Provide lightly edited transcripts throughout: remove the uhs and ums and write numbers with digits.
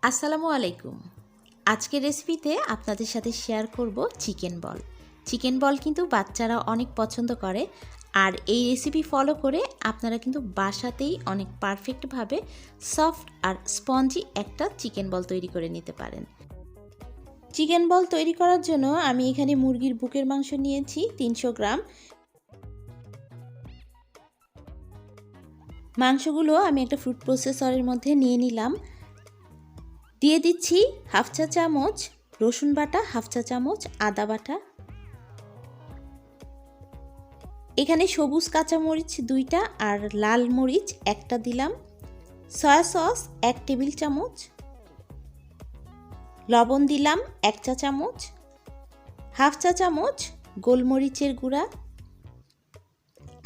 আসসালামু আলাইকুম। আজকের রেসিপিতে আপনাদের সাথে শেয়ার করব চিকেন বল। চিকেন বল কিন্তু বাচ্চারা অনেক পছন্দ করে, আর এই রেসিপি ফলো করে আপনারা কিন্তু বাসাতেই অনেক পারফেক্টভাবে সফট আর স্পঞ্জি একটা চিকেন বল তৈরি করে নিতে পারেন। চিকেন বল তৈরি করার জন্য আমি এখানে মুরগির বুকের মাংস নিয়েছি 300 গ্রাম। মাংসগুলো আমি একটা ফুড প্রসেসরের মধ্যে নিয়ে নিলাম। দিয়ে দিচ্ছি হাফ চা চামচ রসুন বাটা, হাফ চা চামচ আদা বাটা, এখানে সবুজ কাঁচামরিচ 2টা আর লাল মরিচ 1টা দিলাম, সয়া সস 1 টেবিল চামচ, লবণ দিলাম 1 চা চামচ, হাফ চা চামচ গোলমরিচের গুঁড়া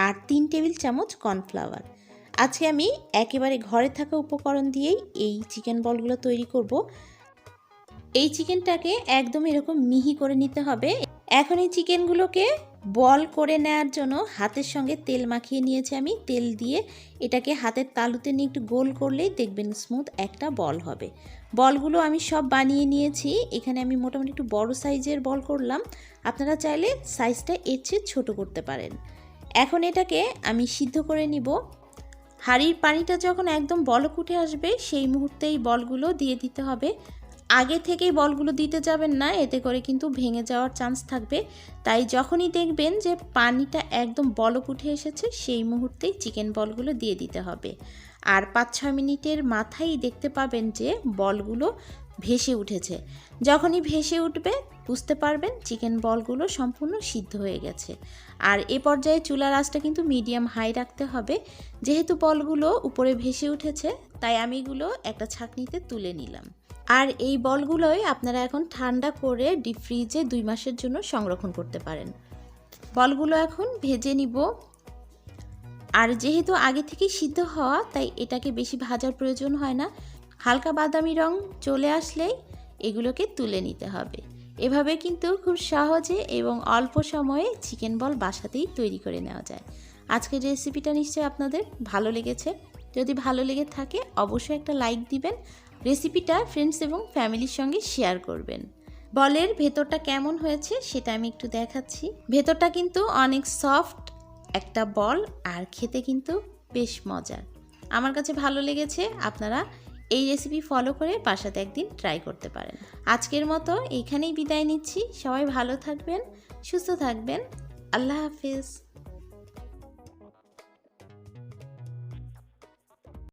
আর 3 টেবিল চামচ কর্নফ্লাওয়ার। আজকে আমি একেবারে ঘরে থাকা উপকরণ দিয়েই এই চিকেন বলগুলো তৈরি করব। এই চিকেনটাকে একদম এরকম মিহি করে নিতে হবে। এখন এই চিকেনগুলোকে বল করে নেওয়ার জন্য হাতের সঙ্গে তেল মাখিয়ে নিয়েছি আমি। তেল দিয়ে এটাকে হাতের তালুতে নিয়ে একটু গোল করলেই দেখবেন স্মুথ একটা বল হবে। বলগুলো আমি সব বানিয়ে নিয়েছি। এখানে আমি মোটামুটি একটু বড় সাইজের বল করলাম, আপনারা চাইলে সাইজটা এর চেয়ে ছোট করতে পারেন। এখন এটাকে আমি সিদ্ধ করে নিব। হাঁড়ির পানিটা যখন একদম বলক উঠে আসবে সেই মুহূর্তেই বলগুলো দিয়ে দিতে হবে। আগে থেকেই বলগুলো দিতে যাবেন না, এতে করে কিন্তু ভেঙে যাওয়ার চান্স থাকবে। তাই যখনই দেখবেন যে পানিটা একদম বলক উঠে এসেছে সেই মুহূর্তেই চিকেন বলগুলো দিয়ে দিতে হবে। আর 5-6 মিনিটের মাথায় দেখতে পাবেন যে বলগুলো ভেসে উঠেছে। যখনই ভেসে উঠবে বুঝতে পারবেন চিকেন বলগুলো সম্পূর্ণ সিদ্ধ হয়ে গেছে। আর এ পর্যায়ে চুলার আঁচটা কিন্তু মিডিয়াম হাই রাখতে হবে। যেহেতু বলগুলো উপরে ভেসে উঠেছে তাই আমি এগুলো একটা ছাঁকনিতে তুলে নিলাম। আর এই বলগুলোই আপনারা এখন ঠান্ডা করে ডিপ ফ্রিজে 2 মাসের জন্য সংরক্ষণ করতে পারেন। বলগুলো এখন ভেজে নিব। আর যেহেতু আগে থেকেই সিদ্ধ হওয়া তাই এটাকে বেশি ভাজার প্রয়োজন হয় না। হালকা বাদামি রং চলে আসলেই এগুলোকে তুলে নিতে হবে। এভাবে কিন্তু খুব সহজে এবং অল্প সময়ে চিকেন বল বাসাতেই তৈরি করে নেওয়া যায়। আজকের রেসিপিটা নিশ্চয়ই আপনাদের ভালো লেগেছে। যদি ভালো লেগে থাকে অবশ্যই একটা লাইক দিবেন। রেসিপিটা ফ্রেন্ডস এবং ফ্যামিলির সঙ্গে শেয়ার করবেন। বলের ভেতরটা কেমন হয়েছে সেটা আমি একটু দেখাচ্ছি। ভেতরটা কিন্তু অনেক সফট একটা বল, আর খেতে কিন্তু বেশ মজার। আমার কাছে ভালো লেগেছে। আপনারা এই রেসিপি ফলো করে বাসাতে একদিন ট্রাই করতে পারেন। আজকের মতো এইখানেই বিদায় নিচ্ছি। সবাই ভালো থাকবেন, সুস্থ থাকবেন। আল্লাহ হাফেজ।